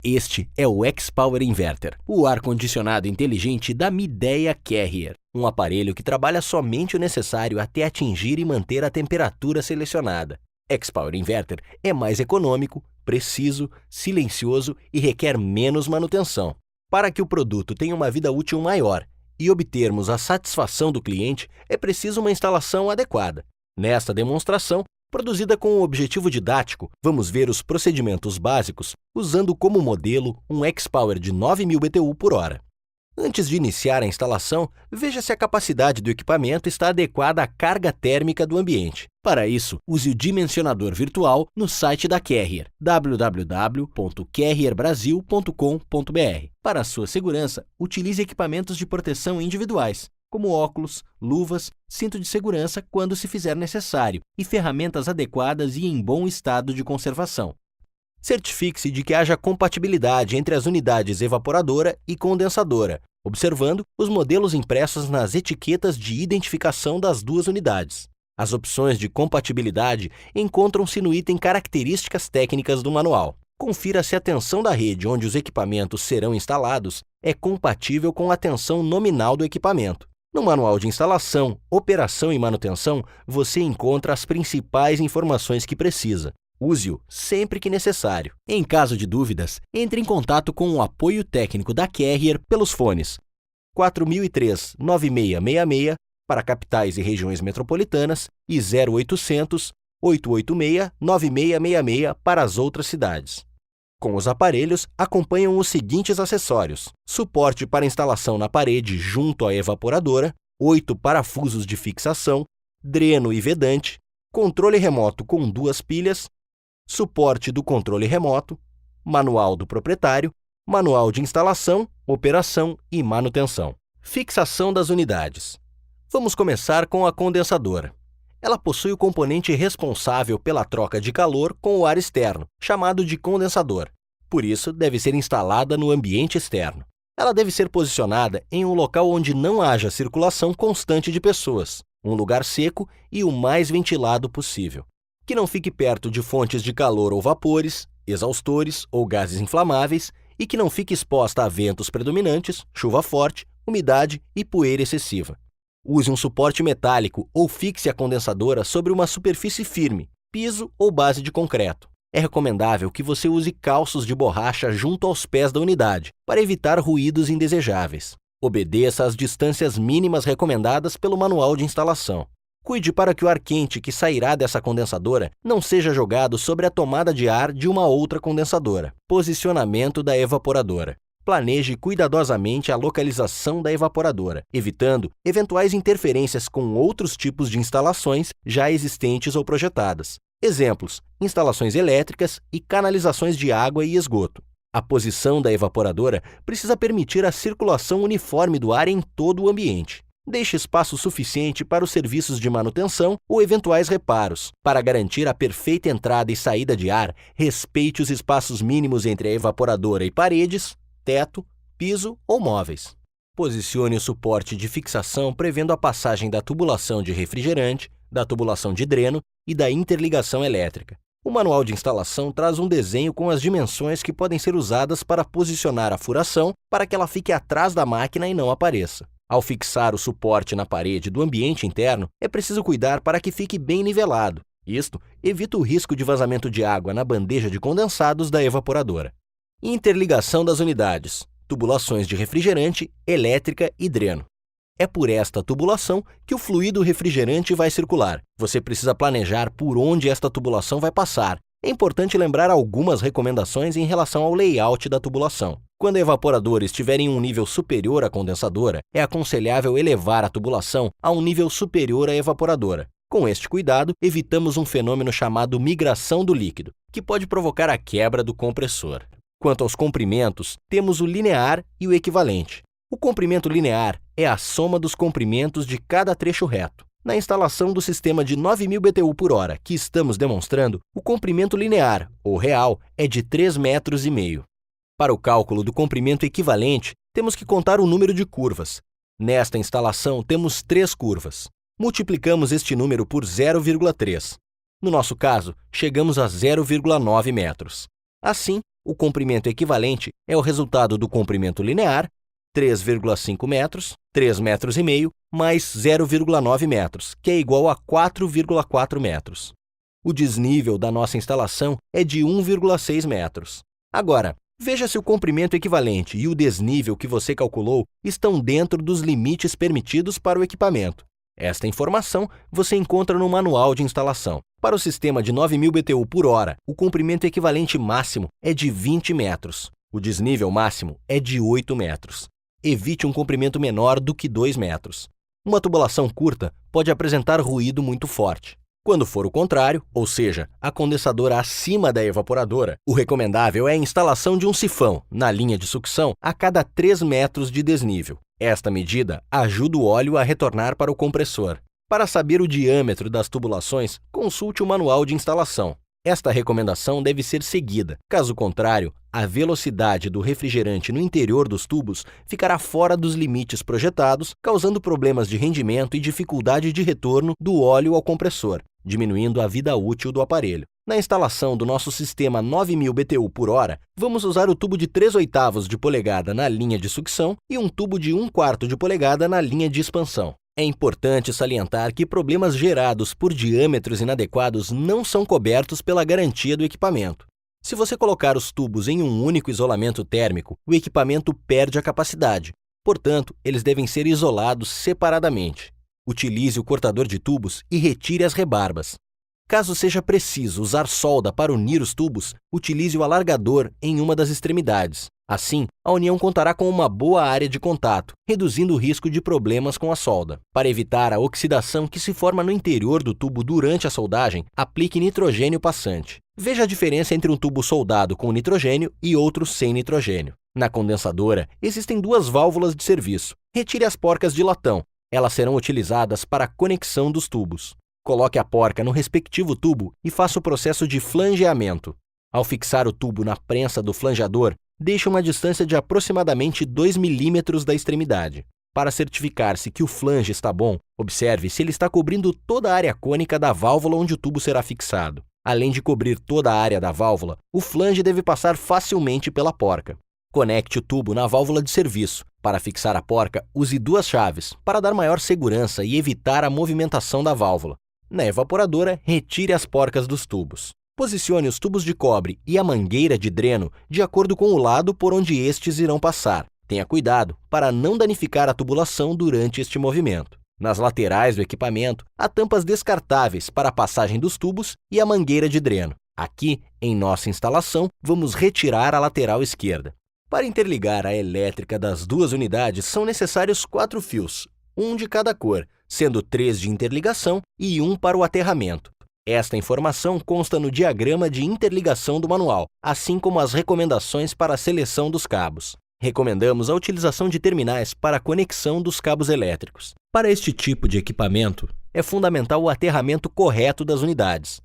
Este é o X-Power Inverter, o ar-condicionado inteligente da Midea Carrier, um aparelho que trabalha somente o necessário até atingir e manter a temperatura selecionada. X-Power Inverter é mais econômico, preciso, silencioso e requer menos manutenção. Para que o produto tenha uma vida útil maior e obtermos a satisfação do cliente, é preciso uma instalação adequada. Nesta demonstração, produzida com um objetivo didático, vamos ver os procedimentos básicos usando como modelo um X-Power de 9.000 BTU por hora. Antes de iniciar a instalação, veja se a capacidade do equipamento está adequada à carga térmica do ambiente. Para isso, use o dimensionador virtual no site da Carrier, www.carrierbrasil.com.br. Para a sua segurança, utilize equipamentos de proteção individuais, como óculos, luvas, cinto de segurança quando se fizer necessário e ferramentas adequadas e em bom estado de conservação. Certifique-se de que haja compatibilidade entre as unidades evaporadora e condensadora, observando os modelos impressos nas etiquetas de identificação das duas unidades. As opções de compatibilidade encontram-se no item Características Técnicas do manual. Confira se a tensão da rede onde os equipamentos serão instalados é compatível com a tensão nominal do equipamento. No manual de instalação, operação e manutenção, você encontra as principais informações que precisa. Use-o sempre que necessário. Em caso de dúvidas, entre em contato com o apoio técnico da Carrier pelos fones 4003-9666 para capitais e regiões metropolitanas e 0800-886-9666 para as outras cidades. Com os aparelhos, acompanham os seguintes acessórios: suporte para instalação na parede junto à evaporadora, 8 parafusos de fixação, dreno e vedante, controle remoto com 2 pilhas, suporte do controle remoto, manual do proprietário, manual de instalação, operação e manutenção. Fixação das unidades. Vamos começar com a condensadora. Ela possui o componente responsável pela troca de calor com o ar externo, chamado de condensador. Por isso, deve ser instalada no ambiente externo. Ela deve ser posicionada em um local onde não haja circulação constante de pessoas, um lugar seco e o mais ventilado possível. Que não fique perto de fontes de calor ou vapores, exaustores ou gases inflamáveis e que não fique exposta a ventos predominantes, chuva forte, umidade e poeira excessiva. Use um suporte metálico ou fixe a condensadora sobre uma superfície firme, piso ou base de concreto. É recomendável que você use calços de borracha junto aos pés da unidade, para evitar ruídos indesejáveis. Obedeça às distâncias mínimas recomendadas pelo manual de instalação. Cuide para que o ar quente que sairá dessa condensadora não seja jogado sobre a tomada de ar de uma outra condensadora. Posicionamento da evaporadora. Planeje cuidadosamente a localização da evaporadora, evitando eventuais interferências com outros tipos de instalações já existentes ou projetadas. Exemplos: instalações elétricas e canalizações de água e esgoto. A posição da evaporadora precisa permitir a circulação uniforme do ar em todo o ambiente. Deixe espaço suficiente para os serviços de manutenção ou eventuais reparos. Para garantir a perfeita entrada e saída de ar, respeite os espaços mínimos entre a evaporadora e paredes, teto, piso ou móveis. Posicione o suporte de fixação prevendo a passagem da tubulação de refrigerante, da tubulação de dreno e da interligação elétrica. O manual de instalação traz um desenho com as dimensões que podem ser usadas para posicionar a furação para que ela fique atrás da máquina e não apareça. Ao fixar o suporte na parede do ambiente interno, é preciso cuidar para que fique bem nivelado. Isto evita o risco de vazamento de água na bandeja de condensados da evaporadora. Interligação das unidades, tubulações de refrigerante, elétrica e dreno. É por esta tubulação que o fluido refrigerante vai circular. Você precisa planejar por onde esta tubulação vai passar. É importante lembrar algumas recomendações em relação ao layout da tubulação. Quando a evaporadora estiver em um nível superior à condensadora, é aconselhável elevar a tubulação a um nível superior à evaporadora. Com este cuidado, evitamos um fenômeno chamado migração do líquido, que pode provocar a quebra do compressor. Quanto aos comprimentos, temos o linear e o equivalente. O comprimento linear é a soma dos comprimentos de cada trecho reto. Na instalação do sistema de 9.000 BTU por hora que estamos demonstrando, o comprimento linear, ou real, é de 3,5 metros. Para o cálculo do comprimento equivalente, temos que contar o número de curvas. Nesta instalação, temos 3 curvas. Multiplicamos este número por 0,3. No nosso caso, chegamos a 0,9 metros. Assim, O comprimento equivalente é o resultado do comprimento linear, 3,5 metros, 3,5 metros, mais 0,9 metros, que é igual a 4,4 metros. O desnível da nossa instalação é de 1,6 metros. Agora, veja se o comprimento equivalente e o desnível que você calculou estão dentro dos limites permitidos para o equipamento. Esta informação você encontra no manual de instalação. Para o sistema de 9.000 BTU por hora, o comprimento equivalente máximo é de 20 metros. O desnível máximo é de 8 metros. Evite um comprimento menor do que 2 metros. Uma tubulação curta pode apresentar ruído muito forte. Quando for o contrário, ou seja, a condensadora acima da evaporadora, o recomendável é a instalação de um sifão na linha de sucção a cada 3 metros de desnível. Esta medida ajuda o óleo a retornar para o compressor. Para saber o diâmetro das tubulações, consulte o manual de instalação. Esta recomendação deve ser seguida. Caso contrário, a velocidade do refrigerante no interior dos tubos ficará fora dos limites projetados, causando problemas de rendimento e dificuldade de retorno do óleo ao compressor, diminuindo a vida útil do aparelho. Na instalação do nosso sistema 9.000 BTU por hora, vamos usar o tubo de 3/8 de polegada na linha de sucção e um tubo de 1/4 de polegada na linha de expansão. É importante salientar que problemas gerados por diâmetros inadequados não são cobertos pela garantia do equipamento. Se você colocar os tubos em um único isolamento térmico, o equipamento perde a capacidade. Portanto, eles devem ser isolados separadamente. Utilize o cortador de tubos e retire as rebarbas. Caso seja preciso usar solda para unir os tubos, utilize o alargador em uma das extremidades. Assim, a união contará com uma boa área de contato, reduzindo o risco de problemas com a solda. Para evitar a oxidação que se forma no interior do tubo durante a soldagem, aplique nitrogênio passante. Veja a diferença entre um tubo soldado com nitrogênio e outro sem nitrogênio. Na condensadora, existem duas válvulas de serviço. Retire as porcas de latão. Elas serão utilizadas para a conexão dos tubos. Coloque a porca no respectivo tubo e faça o processo de flangeamento. Ao fixar o tubo na prensa do flangeador, deixe uma distância de aproximadamente 2 milímetros da extremidade. Para certificar-se que o flange está bom, observe se ele está cobrindo toda a área cônica da válvula onde o tubo será fixado. Além de cobrir toda a área da válvula, o flange deve passar facilmente pela porca. Conecte o tubo na válvula de serviço. Para fixar a porca, use 2 chaves, para dar maior segurança e evitar a movimentação da válvula. Na evaporadora, retire as porcas dos tubos. Posicione os tubos de cobre e a mangueira de dreno de acordo com o lado por onde estes irão passar. Tenha cuidado para não danificar a tubulação durante este movimento. Nas laterais do equipamento, há tampas descartáveis para a passagem dos tubos e a mangueira de dreno. Aqui, em nossa instalação, vamos retirar a lateral esquerda. Para interligar a elétrica das duas unidades, são necessários 4 fios, um de cada cor, sendo 3 de interligação e 1 para o aterramento. Esta informação consta no diagrama de interligação do manual, assim como as recomendações para a seleção dos cabos. Recomendamos a utilização de terminais para a conexão dos cabos elétricos. Para este tipo de equipamento, é fundamental o aterramento correto das unidades.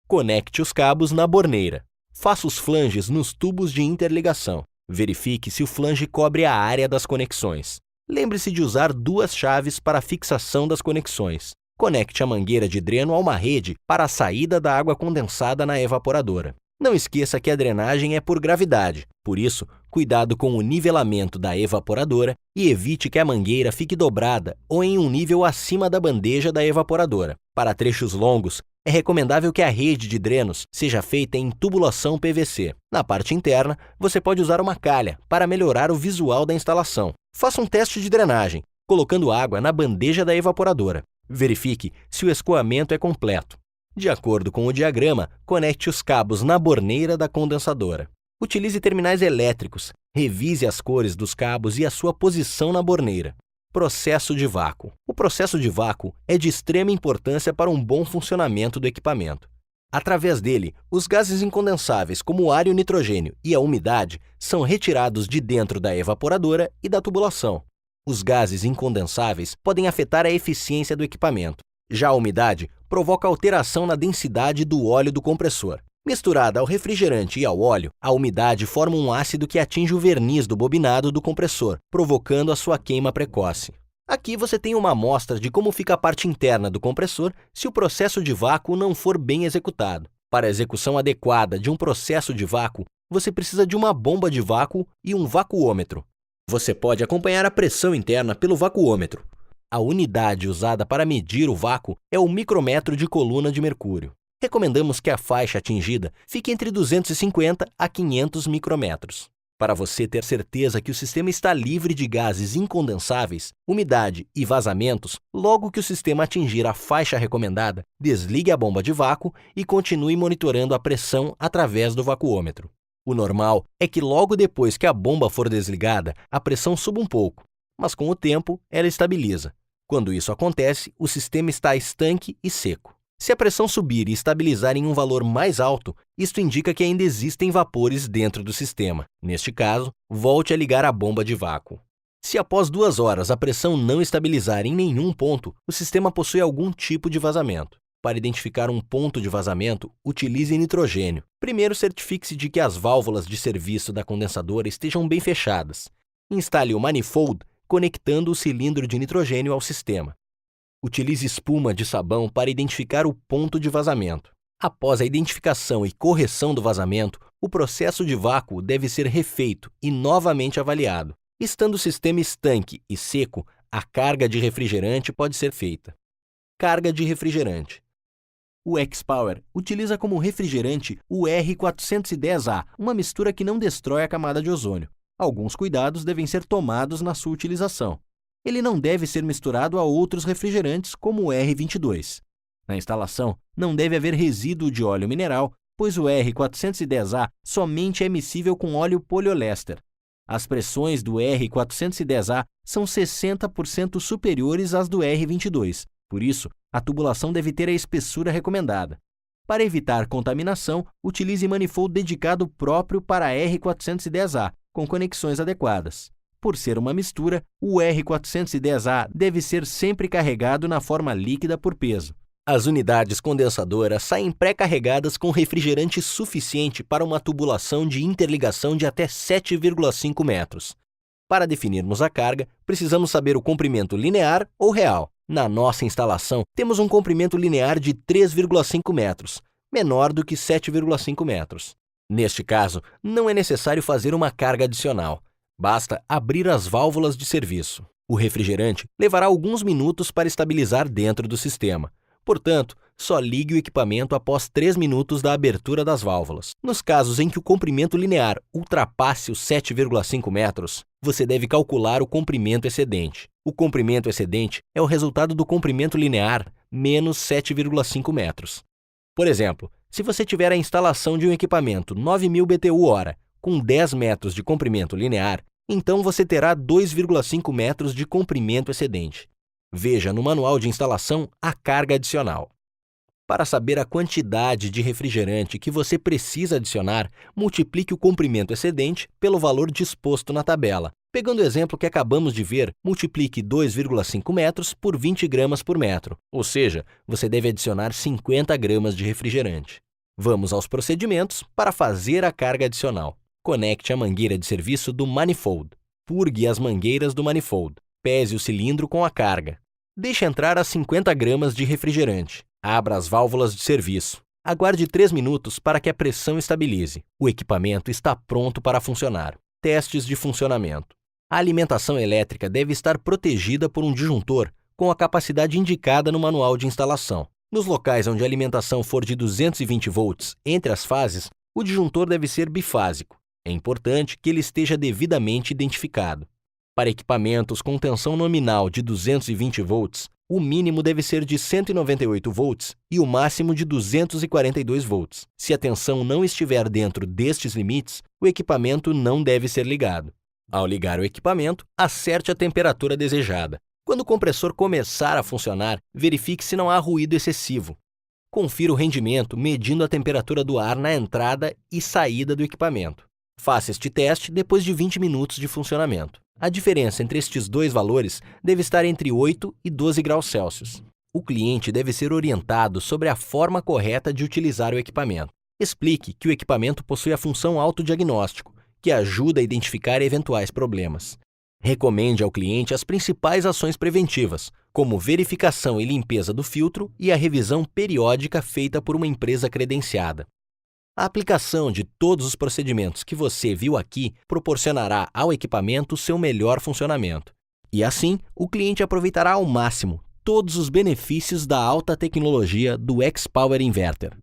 Conecte os cabos na borneira. Faça os flanges nos tubos de interligação. Verifique se o flange cobre a área das conexões. Lembre-se de usar 2 chaves para a fixação das conexões. Conecte a mangueira de dreno a uma rede para a saída da água condensada na evaporadora. Não esqueça que a drenagem é por gravidade, por isso, cuidado com o nivelamento da evaporadora e evite que a mangueira fique dobrada ou em um nível acima da bandeja da evaporadora. Para trechos longos, é recomendável que a rede de drenos seja feita em tubulação PVC. Na parte interna, você pode usar uma calha para melhorar o visual da instalação. Faça um teste de drenagem, colocando água na bandeja da evaporadora. Verifique se o escoamento é completo. De acordo com o diagrama, conecte os cabos na borneira da condensadora. Utilize terminais elétricos. Revise as cores dos cabos e a sua posição na borneira. Processo de vácuo. O processo de vácuo é de extrema importância para um bom funcionamento do equipamento. Através dele, os gases incondensáveis, como o ar e o nitrogênio, e a umidade, são retirados de dentro da evaporadora e da tubulação. Os gases incondensáveis podem afetar a eficiência do equipamento. Já a umidade provoca alteração na densidade do óleo do compressor. Misturada ao refrigerante e ao óleo, a umidade forma um ácido que atinge o verniz do bobinado do compressor, provocando a sua queima precoce. Aqui você tem uma amostra de como fica a parte interna do compressor se o processo de vácuo não for bem executado. Para a execução adequada de um processo de vácuo, você precisa de uma bomba de vácuo e um vacuômetro. Você pode acompanhar a pressão interna pelo vacuômetro. A unidade usada para medir o vácuo é o micrômetro de coluna de mercúrio. Recomendamos que a faixa atingida fique entre 250 a 500 micrômetros. Para você ter certeza que o sistema está livre de gases incondensáveis, umidade e vazamentos, logo que o sistema atingir a faixa recomendada, desligue a bomba de vácuo e continue monitorando a pressão através do vacuômetro. O normal é que logo depois que a bomba for desligada, a pressão suba um pouco, mas com o tempo ela estabiliza. Quando isso acontece, o sistema está estanque e seco. Se a pressão subir e estabilizar em um valor mais alto, isto indica que ainda existem vapores dentro do sistema. Neste caso, volte a ligar a bomba de vácuo. Se após 2 horas a pressão não estabilizar em nenhum ponto, o sistema possui algum tipo de vazamento. Para identificar um ponto de vazamento, utilize nitrogênio. Primeiro, certifique-se de que as válvulas de serviço da condensadora estejam bem fechadas. Instale o manifold conectando o cilindro de nitrogênio ao sistema. Utilize espuma de sabão para identificar o ponto de vazamento. Após a identificação e correção do vazamento, o processo de vácuo deve ser refeito e novamente avaliado. Estando o sistema estanque e seco, a carga de refrigerante pode ser feita. Carga de refrigerante. O X-Power utiliza como refrigerante o R410A, uma mistura que não destrói a camada de ozônio. Alguns cuidados devem ser tomados na sua utilização. Ele não deve ser misturado a outros refrigerantes como o R22. Na instalação, não deve haver resíduo de óleo mineral, pois o R410A somente é miscível com óleo poliéster. As pressões do R410A são 60% superiores às do R22, por isso, a tubulação deve ter a espessura recomendada. Para evitar contaminação, utilize manifold dedicado próprio para R410A, com conexões adequadas. Por ser uma mistura, o R410A deve ser sempre carregado na forma líquida por peso. As unidades condensadoras saem pré-carregadas com refrigerante suficiente para uma tubulação de interligação de até 7,5 metros. Para definirmos a carga, precisamos saber o comprimento linear ou real. Na nossa instalação, temos um comprimento linear de 3,5 metros, menor do que 7,5 metros. Neste caso, não é necessário fazer uma carga adicional. Basta abrir as válvulas de serviço. O refrigerante levará alguns minutos para estabilizar dentro do sistema. Portanto, só ligue o equipamento após 3 minutos da abertura das válvulas. Nos casos em que o comprimento linear ultrapasse os 7,5 metros, você deve calcular o comprimento excedente. O comprimento excedente é o resultado do comprimento linear menos 7,5 metros. Por exemplo, se você tiver a instalação de um equipamento 9.000 BTU/hora com 10 metros de comprimento linear, então você terá 2,5 metros de comprimento excedente. Veja no manual de instalação a carga adicional. Para saber a quantidade de refrigerante que você precisa adicionar, multiplique o comprimento excedente pelo valor disposto na tabela. Pegando o exemplo que acabamos de ver, multiplique 2,5 metros por 20 gramas por metro, ou seja, você deve adicionar 50 gramas de refrigerante. Vamos aos procedimentos para fazer a carga adicional. Conecte a mangueira de serviço do manifold. Purgue as mangueiras do manifold. Pese o cilindro com a carga. Deixe entrar as 50 gramas de refrigerante. Abra as válvulas de serviço. Aguarde 3 minutos para que a pressão estabilize. O equipamento está pronto para funcionar. Testes de funcionamento. A alimentação elétrica deve estar protegida por um disjuntor com a capacidade indicada no manual de instalação. Nos locais onde a alimentação for de 220 volts entre as fases, o disjuntor deve ser bifásico. É importante que ele esteja devidamente identificado. Para equipamentos com tensão nominal de 220 volts, o mínimo deve ser de 198 volts e o máximo de 242 volts. Se a tensão não estiver dentro destes limites, o equipamento não deve ser ligado. Ao ligar o equipamento, acerte a temperatura desejada. Quando o compressor começar a funcionar, verifique se não há ruído excessivo. Confira o rendimento medindo a temperatura do ar na entrada e saída do equipamento. Faça este teste depois de 20 minutos de funcionamento. A diferença entre estes dois valores deve estar entre 8 e 12 graus Celsius. O cliente deve ser orientado sobre a forma correta de utilizar o equipamento. Explique que o equipamento possui a função autodiagnóstico, que ajuda a identificar eventuais problemas. Recomende ao cliente as principais ações preventivas, como verificação e limpeza do filtro e a revisão periódica feita por uma empresa credenciada. A aplicação de todos os procedimentos que você viu aqui proporcionará ao equipamento seu melhor funcionamento. E assim, o cliente aproveitará ao máximo todos os benefícios da alta tecnologia do X-Power Inverter.